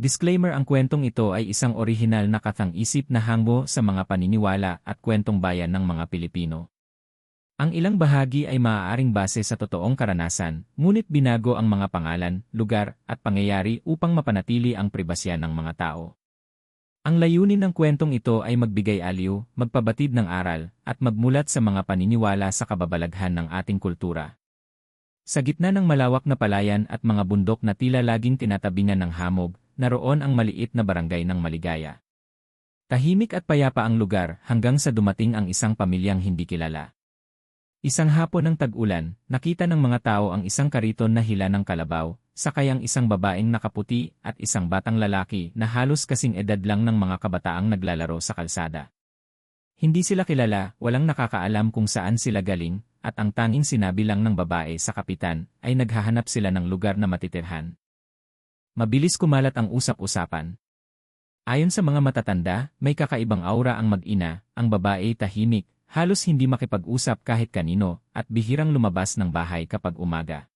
Disclaimer: ang kwentong ito ay isang orihinal na kathang-isip na hango sa mga paniniwala at kwentong bayan ng mga Pilipino. Ang ilang bahagi ay maaaring base sa totoong karanasan, ngunit binago ang mga pangalan, lugar, at pangyayari upang mapanatili ang pribasya ng mga tao. Ang layunin ng kwentong ito ay magbigay aliw, magpabatid ng aral, at magmulat sa mga paniniwala sa kababalaghan ng ating kultura. Sa gitna ng malawak na palayan at mga bundok na tila laging tinatabingan ng hamog, naroon ang maliit na barangay ng Maligaya. Tahimik at payapa ang lugar hanggang sa dumating ang isang pamilyang hindi kilala. Isang hapon ng tag-ulan, nakita ng mga tao ang isang kariton na hila ng kalabaw, sakay ang isang babaeng nakaputi at isang batang lalaki na halos kasing edad lang ng mga kabataang naglalaro sa kalsada. Hindi sila kilala, walang nakakaalam kung saan sila galing, at ang tanging sinabi lang ng babae sa kapitan ay naghahanap sila ng lugar na matitirhan. Mabilis kumalat ang usap-usapan. Ayon sa mga matatanda, may kakaibang aura ang mag-ina, ang babae tahimik, halos hindi makipag-usap kahit kanino, at bihirang lumabas ng bahay kapag umaga.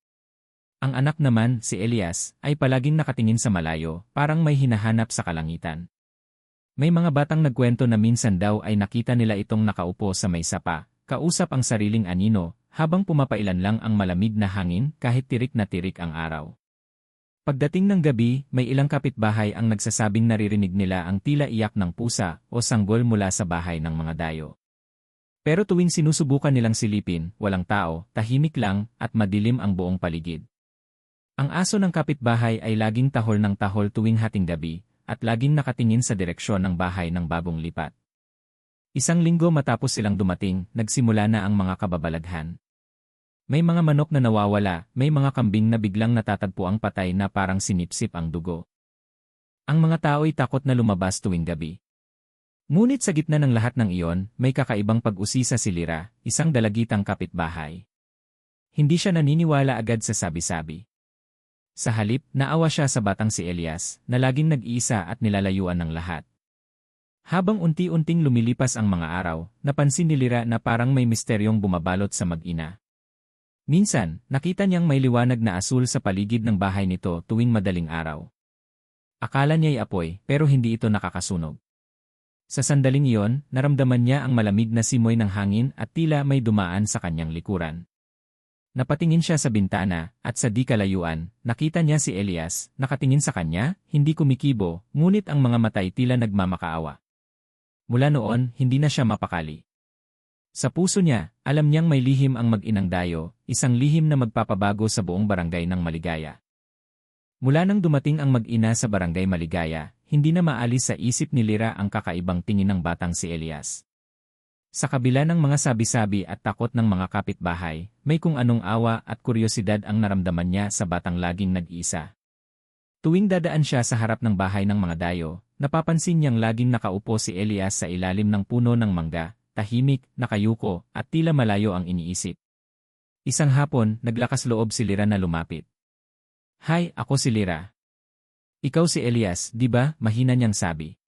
Ang anak naman, si Elias, ay palaging nakatingin sa malayo, parang may hinahanap sa kalangitan. May mga batang nagkwento na minsan daw ay nakita nila itong nakaupo sa may sapa, kausap ang sariling anino, habang pumapailan lang ang malamig na hangin kahit tirik na tirik ang araw. Pagdating ng gabi, may ilang kapitbahay ang nagsasabing naririnig nila ang tila iyak ng pusa o sanggol mula sa bahay ng mga dayo. Pero tuwing sinusubukan nilang silipin, walang tao, tahimik lang, at madilim ang buong paligid. Ang aso ng kapitbahay ay laging tahol ng tahol tuwing hating gabi, at laging nakatingin sa direksyon ng bahay ng bagong lipat. Isang linggo matapos silang dumating, nagsimula na ang mga kababalaghan. May mga manok na nawawala, may mga kambing na biglang natatagpuang patay na parang sinipsip ang dugo. Ang mga tao'y takot na lumabas tuwing gabi. Ngunit sa gitna ng lahat ng iyon, may kakaibang pag-usisa si Lira, isang dalagitang kapitbahay. Hindi siya naniniwala agad sa sabi-sabi. Sa halip, naawa siya sa batang si Elias, na laging nag-iisa at nilalayuan ng lahat. Habang unti-unting lumilipas ang mga araw, napansin ni Lira na parang may misteryong bumabalot sa mag-ina. Minsan, nakita niyang may liwanag na asul sa paligid ng bahay nito tuwing madaling araw. Akala niya'y apoy, pero hindi ito nakakasunog. Sa sandaling iyon, naramdaman niya ang malamig na simoy ng hangin at tila may dumaan sa kanyang likuran. Napatingin siya sa bintana, at sa di kalayuan, nakita niya si Elias, nakatingin sa kanya, hindi kumikibo, ngunit ang mga matay tila nagmamakaawa. Mula noon, hindi na siya mapakali. Sa puso niya, alam niyang may lihim ang mag-inang dayo, isang lihim na magpapabago sa buong barangay ng Maligaya. Mula nang dumating ang mag-ina sa barangay Maligaya, hindi na maalis sa isip ni Lira ang kakaibang tingin ng batang si Elias. Sa kabila ng mga sabi-sabi at takot ng mga kapitbahay, may kung anong awa at kuryosidad ang naramdaman niya sa batang laging nag-iisa. Tuwing dadaan siya sa harap ng bahay ng mga dayo, napapansin niyang laging nakaupo si Elias sa ilalim ng puno ng mangga, tahimik, nakayuko, at tila malayo ang iniisip. Isang hapon, naglakas loob si Lira na lumapit. "Hi, ako si Lira." "Ikaw si Elias, di ba?" mahina niyang sabi.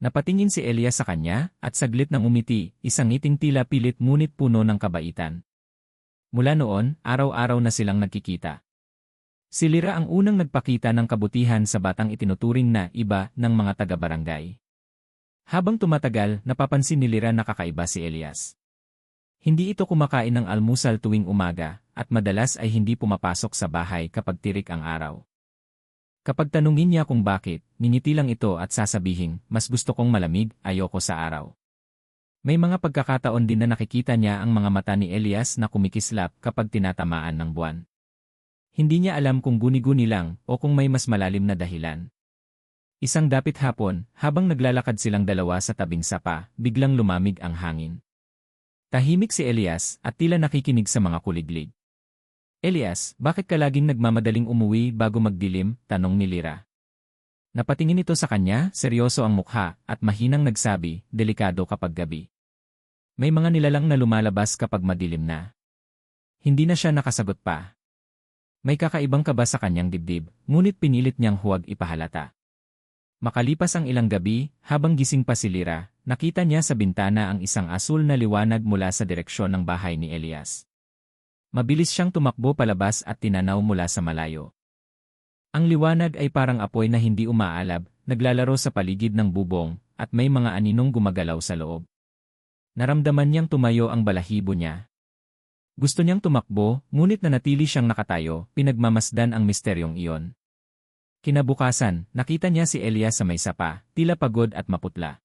Napatingin si Elias sa kanya, at saglit nang umiti, isang ngiting tila pilit ngunit puno ng kabaitan. Mula noon, araw-araw na silang nagkikita. Si Lira ang unang nagpakita ng kabutihan sa batang itinuturing na iba ng mga taga-barangay. Habang tumatagal, napapansin ni Lira na kakaiba si Elias. Hindi ito kumakain ng almusal tuwing umaga, at madalas ay hindi pumapasok sa bahay kapag tirik ang araw. Kapag tanungin niya kung bakit, ngingiti lang ito at sasabihin, "Mas gusto kong malamig, ayoko sa araw." May mga pagkakataon din na nakikita niya ang mga mata ni Elias na kumikislap kapag tinatamaan ng buwan. Hindi niya alam kung guni-guni lang o kung may mas malalim na dahilan. Isang dapit hapon, habang naglalakad silang dalawa sa tabing sapa, biglang lumamig ang hangin. Tahimik si Elias at tila nakikinig sa mga kuliglig. "Elias, bakit ka laging nagmamadaling umuwi bago magdilim?" tanong ni Lira. Napatingin ito sa kanya, seryoso ang mukha, at mahinang nagsabi, "Delikado kapag gabi. May mga nilalang na lumalabas kapag madilim na." Hindi na siya nakasagot pa. May kakaibang kaba sa kanyang dibdib, ngunit pinilit niyang huwag ipahalata. Makalipas ang ilang gabi, habang gising pa si Lira, nakita niya sa bintana ang isang asul na liwanag mula sa direksyon ng bahay ni Elias. Mabilis siyang tumakbo palabas at tinanaw mula sa malayo. Ang liwanag ay parang apoy na hindi umaalab, naglalaro sa paligid ng bubong, at may mga aninong gumagalaw sa loob. Naramdaman niyang tumayo ang balahibo niya. Gusto niyang tumakbo, ngunit nanatili siyang nakatayo, pinagmamasdan ang misteryong iyon. Kinabukasan, nakita niya si Elias sa may sapa, tila pagod at maputla.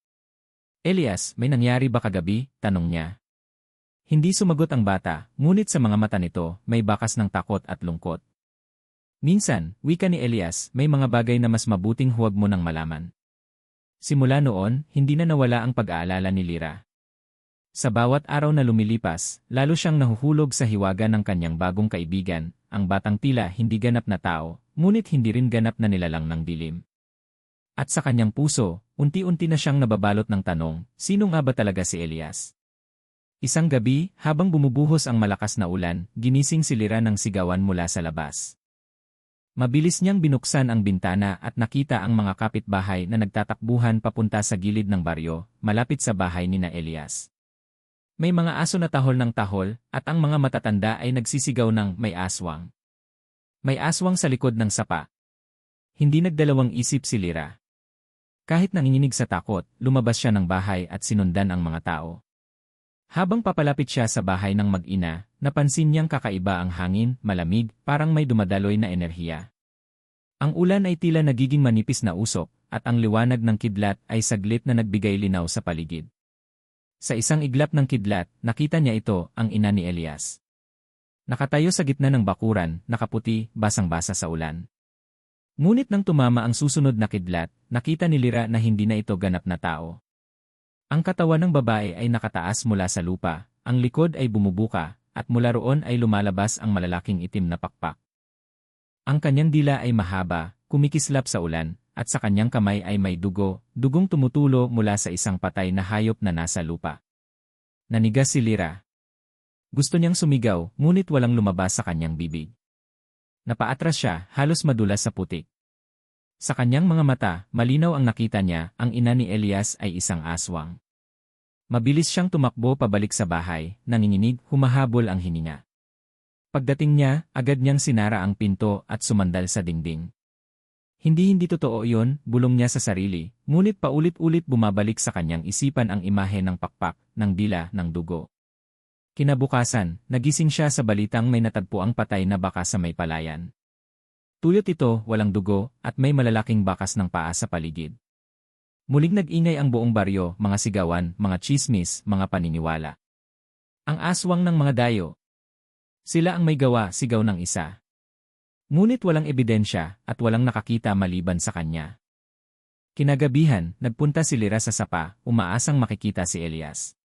"Elias, may nangyari ba kagabi?" tanong niya. Hindi sumagot ang bata, ngunit sa mga mata nito, may bakas ng takot at lungkot. "Minsan," wika ni Elias, "may mga bagay na mas mabuting huwag mo nang malaman." Simula noon, hindi na nawala ang pag-aalala ni Lyra. Sa bawat araw na lumilipas, lalo siyang nahuhulog sa hiwaga ng kanyang bagong kaibigan, ang batang tila hindi ganap na tao, ngunit hindi rin ganap na nilalang ng dilim. At sa kanyang puso, unti-unti na siyang nababalot ng tanong, sino nga ba talaga si Elias? Isang gabi, habang bumubuhos ang malakas na ulan, ginising si Lyra ng sigawan mula sa labas. Mabilis niyang binuksan ang bintana at nakita ang mga kapitbahay na nagtatakbuhan papunta sa gilid ng baryo, malapit sa bahay ni Elias. May mga aso na tahol ng tahol, at ang mga matatanda ay nagsisigaw ng may aswang. May aswang sa likod ng sapa. Hindi nagdalawang isip si Lyra. Kahit nanginginig sa takot, lumabas siya ng bahay at sinundan ang mga tao. Habang papalapit siya sa bahay ng mag-ina, napansin niyang kakaiba ang hangin, malamig, parang may dumadaloy na enerhiya. Ang ulan ay tila nagiging manipis na usok, at ang liwanag ng kidlat ay saglit na nagbigay linaw sa paligid. Sa isang iglap ng kidlat, nakita niya ito, ang ina ni Elias. Nakatayo sa gitna ng bakuran, nakaputi, basang-basa sa ulan. Ngunit nang tumama ang susunod na kidlat, nakita ni Lyra na hindi na ito ganap na tao. Ang katawan ng babae ay nakataas mula sa lupa, ang likod ay bumubuka, at mula roon ay lumalabas ang malalaking itim na pakpak. Ang kanyang dila ay mahaba, kumikislap sa ulan, at sa kanyang kamay ay may dugo, dugong tumutulo mula sa isang patay na hayop na nasa lupa. Nanigas si Lyra. Gusto niyang sumigaw, ngunit walang lumabas sa kanyang bibig. Napaatras siya, halos madulas sa putik. Sa kanyang mga mata, malinaw ang nakita niya, ang ina ni Elias ay isang aswang. Mabilis siyang tumakbo pabalik sa bahay, nanginginig, humahabol ang hininga. Pagdating niya, agad niyang sinara ang pinto at sumandal sa dingding. Hindi totoo iyon, bulong niya sa sarili, ngunit paulit-ulit bumabalik sa kanyang isipan ang imahe ng pakpak, ng dila, ng dugo. Kinabukasan, nagising siya sa balitang may natagpuang patay na baka sa may palayan. Tuyot ito, walang dugo, at may malalaking bakas ng paa sa paligid. Muling nag-ingay ang buong baryo, mga sigawan, mga tsismis, mga paniniwala. Ang aswang ng mga dayo. Sila ang may gawa, sigaw ng isa. Ngunit walang ebidensya, at walang nakakita maliban sa kanya. Kinagabihan, nagpunta si Lyra sa sapa, umaasang makikita si Elias.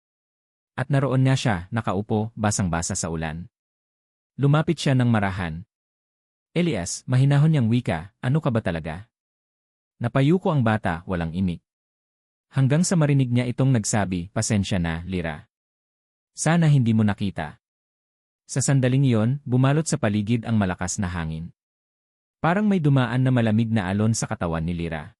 At naroon nga siya, nakaupo, basang-basa sa ulan. Lumapit siya ng marahan. "Elias," mahinahon niyang wika, "ano ka ba talaga?" Napayuko ang bata, walang imik. Hanggang sa marinig niya itong nagsabi, "Pasensya na, Lyra. Sana hindi mo nakita." Sa sandaling iyon, bumalot sa paligid ang malakas na hangin. Parang may dumaan na malamig na alon sa katawan ni Lyra.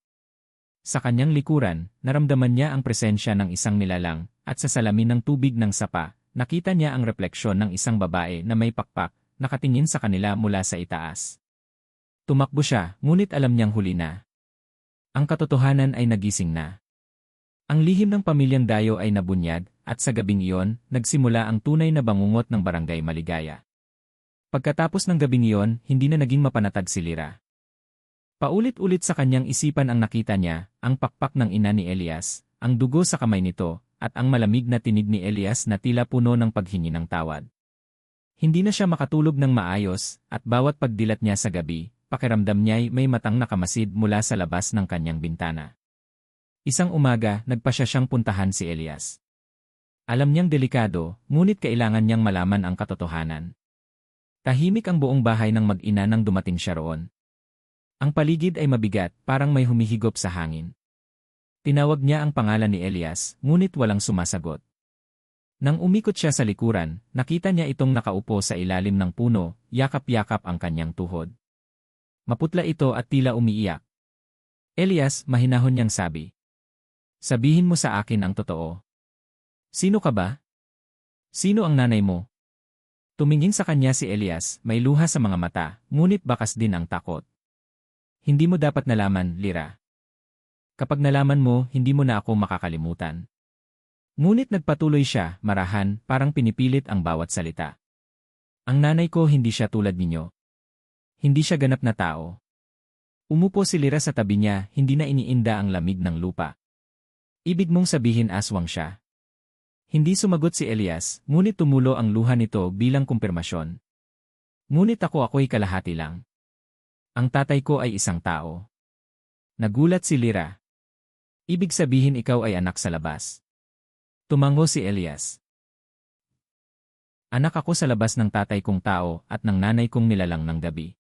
Sa kanyang likuran, naramdaman niya ang presensya ng isang nilalang, at sa salamin ng tubig ng sapa, nakita niya ang refleksyon ng isang babae na may pakpak, nakatingin sa kanila mula sa itaas. Tumakbo siya, ngunit alam niyang huli na. Ang katotohanan ay nagising na. Ang lihim ng pamilyang Dayo ay nabunyag, at sa gabing iyon, nagsimula ang tunay na bangungot ng Barangay Maligaya. Pagkatapos ng gabing iyon, hindi na naging mapanatag si Lyra. Paulit-ulit sa kanyang isipan ang nakita niya, ang pakpak ng ina ni Elias, ang dugo sa kamay nito, at ang malamig na tinig ni Elias na tila puno ng paghingi ng tawad. Hindi na siya makatulog ng maayos, at bawat pagdilat niya sa gabi, pakiramdam niya'y may matang nakamasid mula sa labas ng kanyang bintana. Isang umaga, nagpasya siyang puntahan si Elias. Alam niyang delikado, ngunit kailangan niyang malaman ang katotohanan. Tahimik ang buong bahay ng mag-ina nang dumating siya roon. Ang paligid ay mabigat, parang may humihigop sa hangin. Tinawag niya ang pangalan ni Elias, ngunit walang sumasagot. Nang umikot siya sa likuran, nakita niya itong nakaupo sa ilalim ng puno, yakap-yakap ang kanyang tuhod. Maputla ito at tila umiiyak. "Elias," mahinahon niyang sabi. "Sabihin mo sa akin ang totoo. Sino ka ba? Sino ang nanay mo?" Tumingin sa kanya si Elias, may luha sa mga mata, ngunit bakas din ang takot. Hindi mo dapat nalaman, Lira. Kapag nalaman mo, hindi mo na ako makakalimutan. Ngunit nagpatuloy siya, marahan, parang pinipilit ang bawat salita. Ang nanay ko hindi siya tulad ninyo. Hindi siya ganap na tao. Umupo si Lira sa tabi niya, hindi na iniinda ang lamig ng lupa. Ibig mong sabihin aswang siya. Hindi sumagot si Elias, ngunit tumulo ang luha nito bilang kumpirmasyon. Ngunit ako'y kalahati lang. Ang tatay ko ay isang tao. Nagulat si Lira. Ibig sabihin ikaw ay anak sa labas. Tumango si Elias. Anak ako sa labas ng tatay kong tao at ng nanay kong nilalang ng gabi.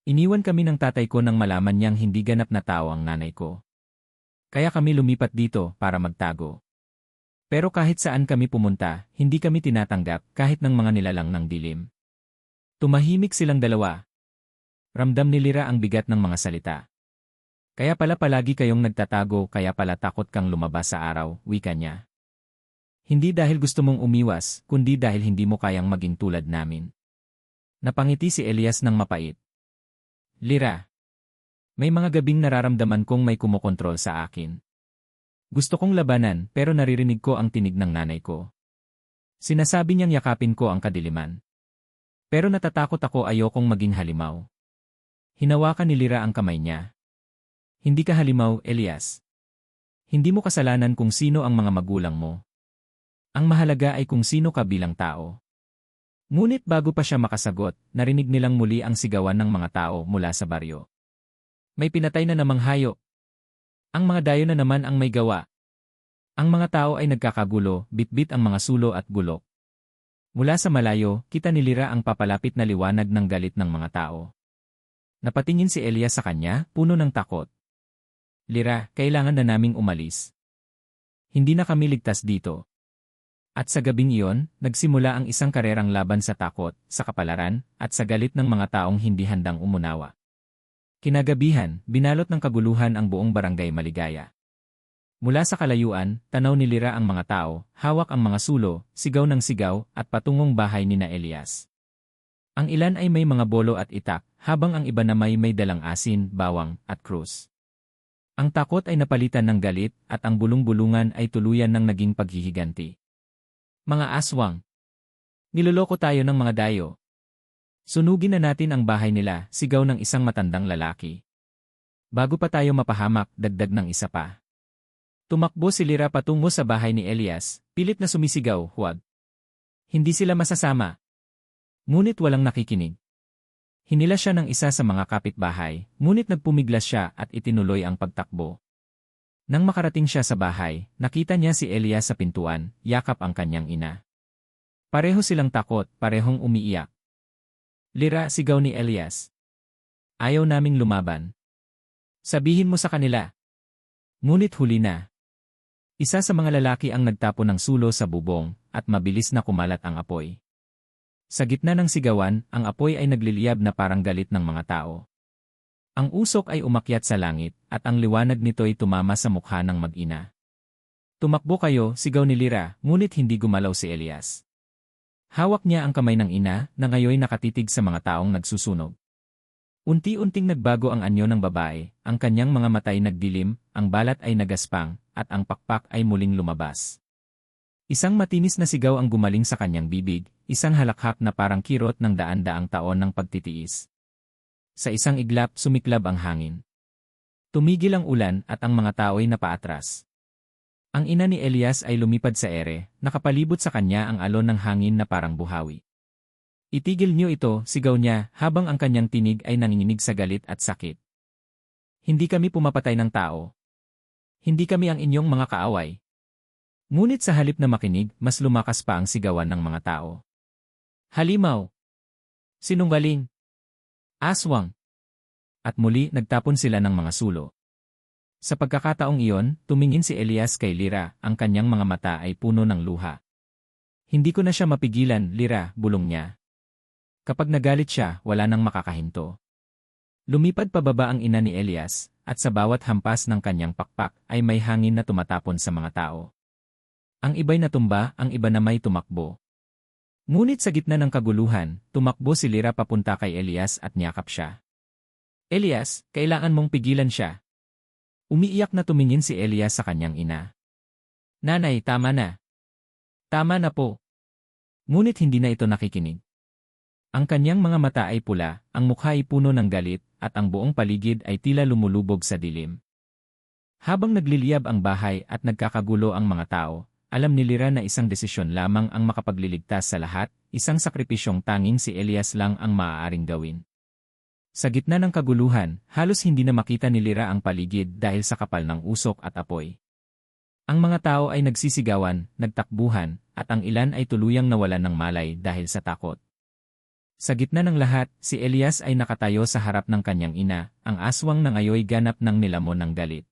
Iniwan kami ng tatay ko nang malaman niyang hindi ganap na tao ang nanay ko. Kaya kami lumipat dito para magtago. Pero kahit saan kami pumunta, hindi kami tinatanggap kahit ng mga nilalang ng dilim. Tumahimik silang dalawa. Ramdam ni Lira ang bigat ng mga salita. Kaya pala palagi kayong nagtatago, kaya pala takot kang lumabas sa araw, wika niya. Hindi dahil gusto mong umiwas, kundi dahil hindi mo kayang maging tulad namin. Napangiti si Elias ng mapait. Lira. May mga gabing nararamdaman kong may kumokontrol sa akin. Gusto kong labanan pero naririnig ko ang tinig ng nanay ko. Sinasabi niyang yakapin ko ang kadiliman. Pero natatakot ako, ayokong maging halimaw. Hinawakan ni Lira ang kamay niya. Hindi ka halimaw, Elias. Hindi mo kasalanan kung sino ang mga magulang mo. Ang mahalaga ay kung sino ka bilang tao. Ngunit bago pa siya makasagot, narinig nilang muli ang sigawan ng mga tao mula sa baryo. May pinatay na namang hayop. Ang mga dayo na naman ang may gawa. Ang mga tao ay nagkakagulo, bitbit ang mga sulo at bulok. Mula sa malayo, kita ni Lira ang papalapit na liwanag ng galit ng mga tao. Napatingin si Elias sa kanya, puno ng takot. Lira, kailangan na naming umalis. Hindi na kami ligtas dito. At sa gabing iyon, nagsimula ang isang karerang laban sa takot, sa kapalaran, at sa galit ng mga taong hindi handang umunawa. Kinagabihan, binalot ng kaguluhan ang buong barangay Maligaya. Mula sa kalayuan, tanaw ni Lira ang mga tao, hawak ang mga sulo, sigaw ng sigaw, at patungong bahay ni na Elias. Ang ilan ay may mga bolo at itak, habang ang iba naman may dalang asin, bawang, at krus. Ang takot ay napalitan ng galit, at ang bulong-bulungan ay tuluyan ng naging paghihiganti. Mga aswang! Niloloko tayo ng mga dayo. Sunugin na natin ang bahay nila, sigaw ng isang matandang lalaki. Bago pa tayo mapahamak, dagdag ng isa pa. Tumakbo si Lira patungo sa bahay ni Elias, pilit na sumisigaw, huwag. Hindi sila masasama. Ngunit walang nakikinig. Hinila siya ng isa sa mga kapitbahay, ngunit nagpumiglas siya at itinuloy ang pagtakbo. Nang makarating siya sa bahay, nakita niya si Elias sa pintuan, yakap ang kanyang ina. Pareho silang takot, parehong umiiyak. Lira, sigaw ni Elias. Ayaw naming lumaban. Sabihin mo sa kanila. Ngunit huli na. Isa sa mga lalaki ang nagtapon ng sulo sa bubong, at mabilis na kumalat ang apoy. Sa gitna ng sigawan, ang apoy ay nagliliyab na parang galit ng mga tao. Ang usok ay umakyat sa langit, at ang liwanag nito'y tumama sa mukha ng mag-ina. Tumakbo kayo, sigaw ni Lira, ngunit hindi gumalaw si Elias. Hawak niya ang kamay ng ina, na ngayoy nakatitig sa mga taong nagsusunog. Unti-unting nagbago ang anyo ng babae, ang kanyang mga matay nagdilim, ang balat ay nagaspang, at ang pakpak ay muling lumabas. Isang matinis na sigaw ang gumaling sa kanyang bibig, isang halakhak na parang kirot ng daan-daang taon ng pagtitiis. Sa isang iglap, sumiklab ang hangin. Tumigil ang ulan at ang mga tao'y napaatras. Ang ina ni Elias ay lumipad sa ere, nakapalibot sa kanya ang alon ng hangin na parang buhawi. Itigil niyo ito, sigaw niya, habang ang kanyang tinig ay nanginginig sa galit at sakit. Hindi kami pumapatay ng tao. Hindi kami ang inyong mga kaaway. Ngunit sa halip na makinig, mas lumakas pa ang sigawan ng mga tao. Halimaw! Sinungaling! Aswang! At muli nagtapon sila ng mga sulo. Sa pagkakataong iyon, tumingin si Elias kay Lira, ang kanyang mga mata ay puno ng luha. Hindi ko na siya mapigilan, Lira, bulong niya. Kapag nagalit siya, wala nang makakahinto. Lumipad pababa ang ina ni Elias, at sa bawat hampas ng kanyang pakpak ay may hangin na tumatapon sa mga tao. Ang iba'y natumba, ang iba na may tumakbo. Ngunit sa gitna ng kaguluhan, tumakbo si Lira papunta kay Elias at niyakap siya. Elias, kailangan mong pigilan siya. Umiiyak na tumingin si Elias sa kanyang ina. Nanay, tama na. Tama na po. Ngunit hindi na ito nakikinig. Ang kanyang mga mata ay pula, ang mukha ay puno ng galit, at ang buong paligid ay tila lumulubog sa dilim. Habang nagliliyab ang bahay at nagkakagulo ang mga tao, alam ni Lyra na isang desisyon lamang ang makapagliligtas sa lahat, isang sakripisyong tanging si Elias lang ang maaaring gawin. Sa gitna ng kaguluhan, halos hindi na makita ni Lyra ang paligid dahil sa kapal ng usok at apoy. Ang mga tao ay nagsisigawan, nagtakbuhan, at ang ilan ay tuluyang nawalan ng malay dahil sa takot. Sa gitna ng lahat, si Elias ay nakatayo sa harap ng kanyang ina, ang aswang ng ayoy ganap ng nilamon ng galit.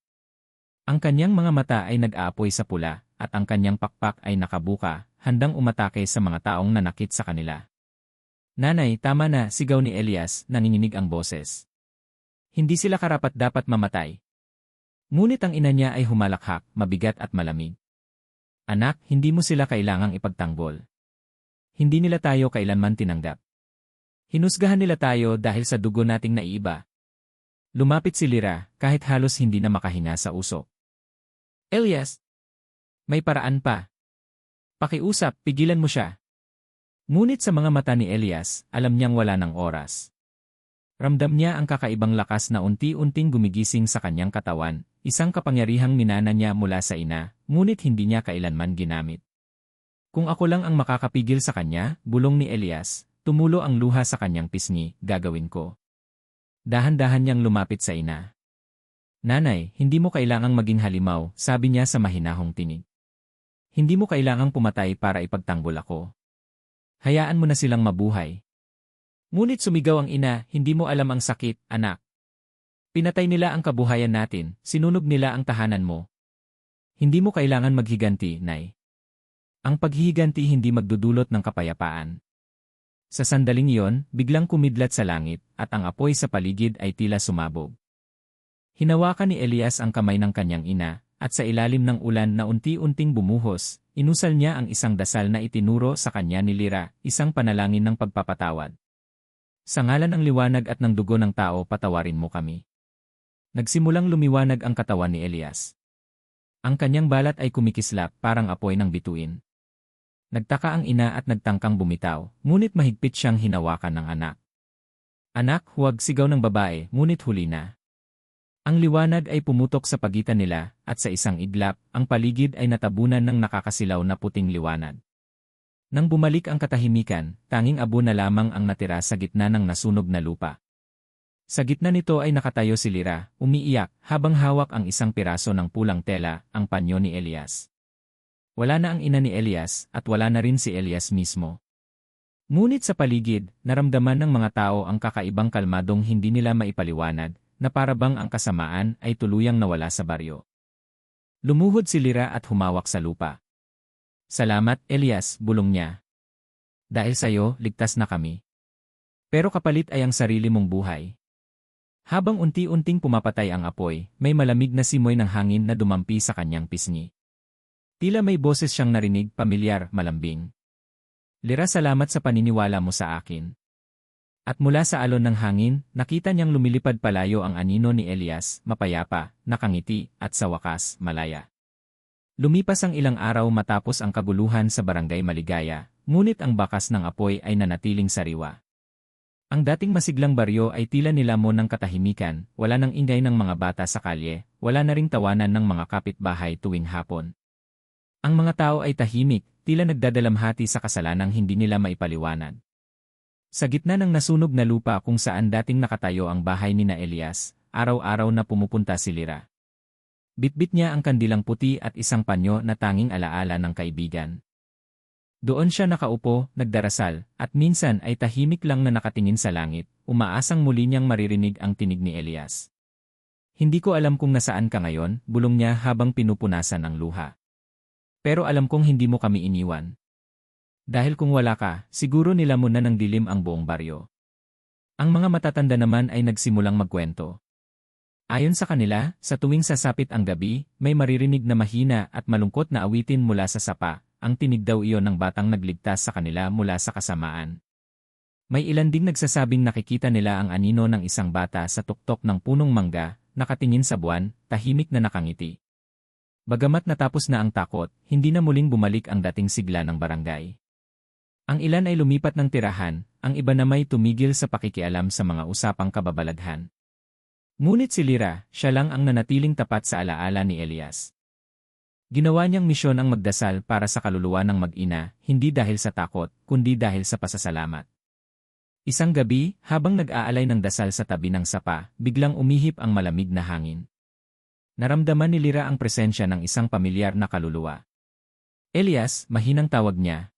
Ang kanyang mga mata ay nag-aapoy sa pula, at ang kanyang pakpak ay nakabuka, handang umatake sa mga taong nanakit sa kanila. Nanay, tama na, sigaw ni Elias, nanginginig ang boses. Hindi sila karapat-dapat mamatay. Ngunit ang ina niya ay humalakhak, mabigat at malamig. Anak, hindi mo sila kailangang ipagtanggol. Hindi nila tayo kailanman tinanggap. Hinusgahan nila tayo dahil sa dugo nating naiiba. Lumapit si Lyra, kahit halos hindi na makahinga sa usok. Elias, may paraan pa. Pakiusap, pigilan mo siya. Ngunit sa mga mata ni Elias, alam niyang wala ng oras. Ramdam niya ang kakaibang lakas na unti-unting gumigising sa kanyang katawan, isang kapangyarihang minana niya mula sa ina, ngunit hindi niya kailanman ginamit. Kung ako lang ang makakapigil sa kanya, bulong ni Elias, tumulo ang luha sa kanyang pisngi, gagawin ko. Dahan-dahan niyang lumapit sa ina. Nanay, hindi mo kailangang maging halimaw, sabi niya sa mahinahong tinig. Hindi mo kailangang pumatay para ipagtanggol ako. Hayaan mo na silang mabuhay. Ngunit sumigaw ang ina, hindi mo alam ang sakit, anak. Pinatay nila ang kabuhayan natin, sinunog nila ang tahanan mo. Hindi mo kailangan maghiganti, Nay. Ang paghihiganti hindi magdudulot ng kapayapaan. Sa sandaling iyon, biglang kumidlat sa langit, at ang apoy sa paligid ay tila sumabog. Hinawakan ni Elias ang kamay ng kanyang ina, at sa ilalim ng ulan na unti-unting bumuhos, inusal niya ang isang dasal na itinuro sa kanya ni Lyra, isang panalangin ng pagpapatawad. Sa ngalan ng liwanag at ng dugo ng tao, patawarin mo kami. Nagsimulang lumiwanag ang katawan ni Elias. Ang kanyang balat ay kumikislap parang apoy ng bituin. Nagtaka ang ina at nagtangkang bumitaw, ngunit mahigpit siyang hinawakan ng anak. Anak, huwag, sigaw ng babae, ngunit huli na. Ang liwanag ay pumutok sa pagitan nila, at sa isang iglap, ang paligid ay natabunan ng nakakasilaw na puting liwanag. Nang bumalik ang katahimikan, tanging abo na lamang ang natira sa gitna ng nasunog na lupa. Sa gitna nito ay nakatayo si Lyra, umiiyak, habang hawak ang isang piraso ng pulang tela, ang panyo ni Elias. Wala na ang ina ni Elias, at wala na rin si Elias mismo. Ngunit sa paligid, naramdaman ng mga tao ang kakaibang kalmadong hindi nila maipaliwanag, na parabang ang kasamaan ay tuluyang nawala sa baryo. Lumuhod si Lyra at humawak sa lupa. Salamat, Elias, bulong niya. Dahil sa'yo, ligtas na kami. Pero kapalit ay ang sarili mong buhay. Habang unti-unting pumapatay ang apoy, may malamig na simoy ng hangin na dumampi sa kanyang pisngi. Tila may boses siyang narinig, pamilyar, malambing. Lyra, salamat sa paniniwala mo sa akin. At mula sa alon ng hangin, nakita niyang lumilipad palayo ang anino ni Elias, mapayapa, nakangiti, at sa wakas, malaya. Lumipas ang ilang araw matapos ang kaguluhan sa Barangay Maligaya, ngunit ang bakas ng apoy ay nanatiling sariwa. Ang dating masiglang baryo ay tila nilamon ng katahimikan, wala nang ingay ng mga bata sa kalye, wala na ring tawanan ng mga kapitbahay tuwing hapon. Ang mga tao ay tahimik, tila nagdadalamhati sa kasalanang hindi nila maipaliwanag. Sa gitna ng nasunog na lupa kung saan dating nakatayo ang bahay ni na Elias, araw-araw na pumupunta si Lyra. Bitbit niya ang kandilang puti at isang panyo na tanging alaala ng kaibigan. Doon siya nakaupo, nagdarasal, at minsan ay tahimik lang na nakatingin sa langit, umaasang muli niyang maririnig ang tinig ni Elias. Hindi ko alam kung nasaan ka ngayon, bulong niya habang pinupunasan ang luha. Pero alam kong hindi mo kami iniwan. Dahil kung wala ka, siguro nilamon na ng dilim ang buong baryo. Ang mga matatanda naman ay nagsimulang magkwento. Ayon sa kanila, sa tuwing sasapit ang gabi, may maririnig na mahina at malungkot na awitin mula sa sapa, ang tinig daw iyon ng batang nagligtas sa kanila mula sa kasamaan. May ilan ding nagsasabing nakikita nila ang anino ng isang bata sa tuktok ng punong mangga, nakatingin sa buwan, tahimik na nakangiti. Bagamat natapos na ang takot, hindi na muling bumalik ang dating sigla ng barangay. Ang ilan ay lumipat ng tirahan, ang iba na may tumigil sa pakikialam sa mga usapang kababalaghan. Ngunit si Lyra, siya lang ang nanatiling tapat sa alaala ni Elias. Ginawa niyang misyon ang magdasal para sa kaluluwa ng mag-ina, hindi dahil sa takot, kundi dahil sa pasasalamat. Isang gabi, habang nag-aalay ng dasal sa tabi ng sapa, biglang umihip ang malamig na hangin. Naramdaman ni Lyra ang presensya ng isang pamilyar na kaluluwa. Elias, mahinang tawag niya.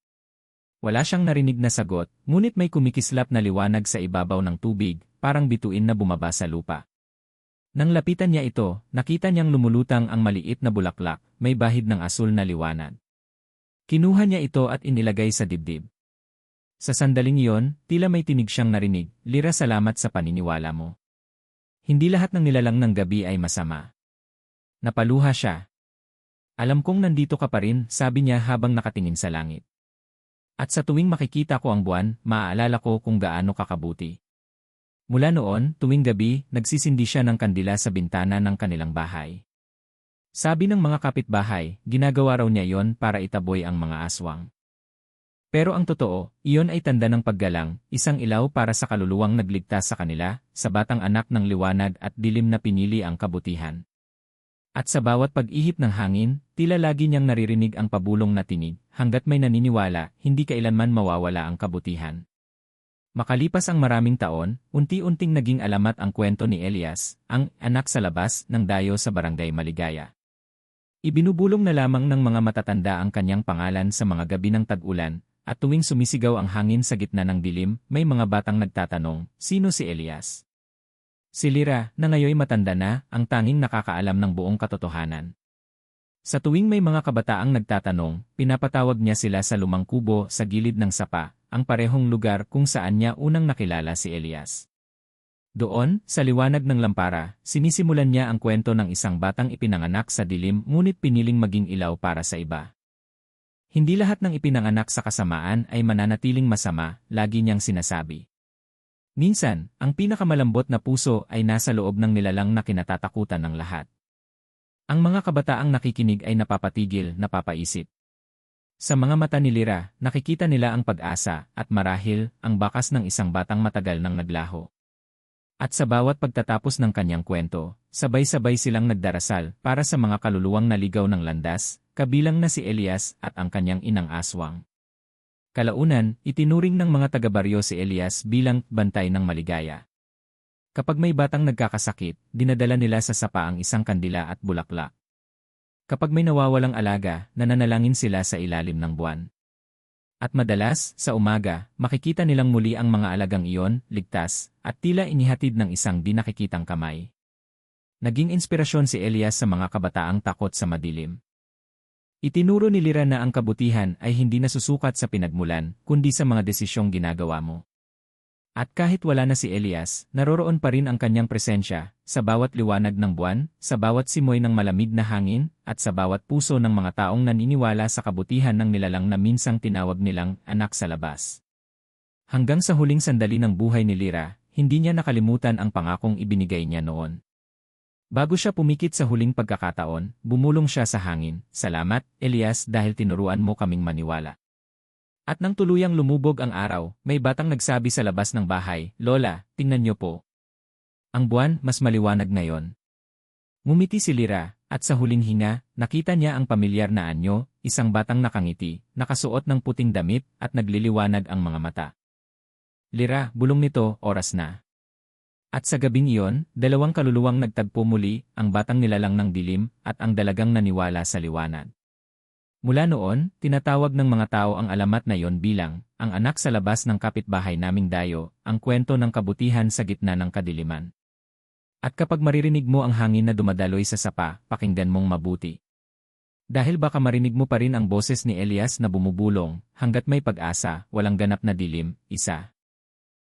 Wala siyang narinig na sagot, ngunit may kumikislap na liwanag sa ibabaw ng tubig, parang bituin na bumaba sa lupa. Nang lapitan niya ito, nakita niyang lumulutang ang maliit na bulaklak, may bahid ng asul na liwanag. Kinuha niya ito at inilagay sa dibdib. Sa sandaling iyon, tila may tinig siyang narinig, Lyra, salamat sa paniniwala mo. Hindi lahat ng nilalang ng gabi ay masama. Napaluha siya. Alam kong nandito ka pa rin, sabi niya habang nakatingin sa langit. At sa tuwing makikita ko ang buwan, maaalala ko kung gaano kakabuti. Mula noon, tuwing gabi, nagsisindi siya ng kandila sa bintana ng kanilang bahay. Sabi ng mga kapitbahay, ginagawa raw niya yon para itaboy ang mga aswang. Pero ang totoo, iyon ay tanda ng paggalang, isang ilaw para sa kaluluwang nagligtas sa kanila, sa batang anak ng liwanag at dilim na pinili ang kabutihan. At sa bawat pag-ihip ng hangin, tila lagi niyang naririnig ang pabulong na tinig, hanggat may naniniwala, hindi kailanman mawawala ang kabutihan. Makalipas ang maraming taon, unti-unting naging alamat ang kwento ni Elias, ang anak sa labas ng dayo sa Barangay Maligaya. Ibinubulong na lamang ng mga matatanda ang kanyang pangalan sa mga gabi ng tag-ulan, at tuwing sumisigaw ang hangin sa gitna ng dilim, may mga batang nagtatanong, sino si Elias? Si Lyra, na ngayoy matanda na, ang tanging nakakaalam ng buong katotohanan. Sa tuwing may mga kabataang nagtatanong, pinapatawag niya sila sa lumang kubo sa gilid ng sapa, ang parehong lugar kung saan niya unang nakilala si Elias. Doon, sa liwanag ng lampara, sinisimulan niya ang kwento ng isang batang ipinanganak sa dilim ngunit piniling maging ilaw para sa iba. Hindi lahat ng ipinanganak sa kasamaan ay mananatiling masama, lagi niyang sinasabi. Minsan, ang pinakamalambot na puso ay nasa loob ng nilalang na kinatatakutan ng lahat. Ang mga kabataang nakikinig ay napapatigil, napapaisip. Sa mga mata ni Lyra, nakikita nila ang pag-asa at marahil ang bakas ng isang batang matagal nang naglaho. At sa bawat pagtatapos ng kanyang kwento, sabay-sabay silang nagdarasal para sa mga kaluluwang naligaw ng landas, kabilang na si Elias at ang kanyang inang aswang. Kalaunan, itinuring ng mga taga-baryo si Elias bilang bantay ng maligaya. Kapag may batang nagkakasakit, dinadala nila sa sapa ang isang kandila at bulaklak. Kapag may nawawalang alaga, nananalangin sila sa ilalim ng buwan. At madalas, sa umaga, makikita nilang muli ang mga alagang iyon, ligtas, at tila inihatid ng isang di nakikitang kamay. Naging inspirasyon si Elias sa mga kabataang takot sa madilim. Itinuro ni Lyra na ang kabutihan ay hindi nasusukat sa pinagmulan, kundi sa mga desisyong ginagawa mo. At kahit wala na si Elias, naroroon pa rin ang kanyang presensya, sa bawat liwanag ng buwan, sa bawat simoy ng malamig na hangin, at sa bawat puso ng mga taong naniniwala sa kabutihan ng nilalang na minsang tinawag nilang anak sa labas. Hanggang sa huling sandali ng buhay ni Lyra, hindi niya nakalimutan ang pangakong ibinigay niya noon. Bago siya pumikit sa huling pagkakataon, bumulong siya sa hangin, "Salamat, Elias, dahil tinuruan mo kaming maniwala." At nang tuluyang lumubog ang araw, may batang nagsabi sa labas ng bahay, "Lola, tingnan niyo po. Ang buwan mas maliwanag ngayon." Ngumiti si Lyra, at sa huling hinga, nakita niya ang pamilyar na anyo, isang batang nakangiti, nakasuot ng puting damit, at nagliliwanag ang mga mata. "Lyra, bulong nito, oras na." At sa gabing iyon, dalawang kaluluwang nagtagpo muli, ang batang nilalang ng dilim, at ang dalagang naniwala sa liwanag. Mula noon, tinatawag ng mga tao ang alamat na iyon bilang, ang anak sa labas ng kapitbahay naming dayo, ang kwento ng kabutihan sa gitna ng kadiliman. At kapag maririnig mo ang hangin na dumadaloy sa sapa, pakinggan mong mabuti. Dahil baka marinig mo pa rin ang boses ni Elias na bumubulong, hanggat may pag-asa, walang ganap na dilim, isa.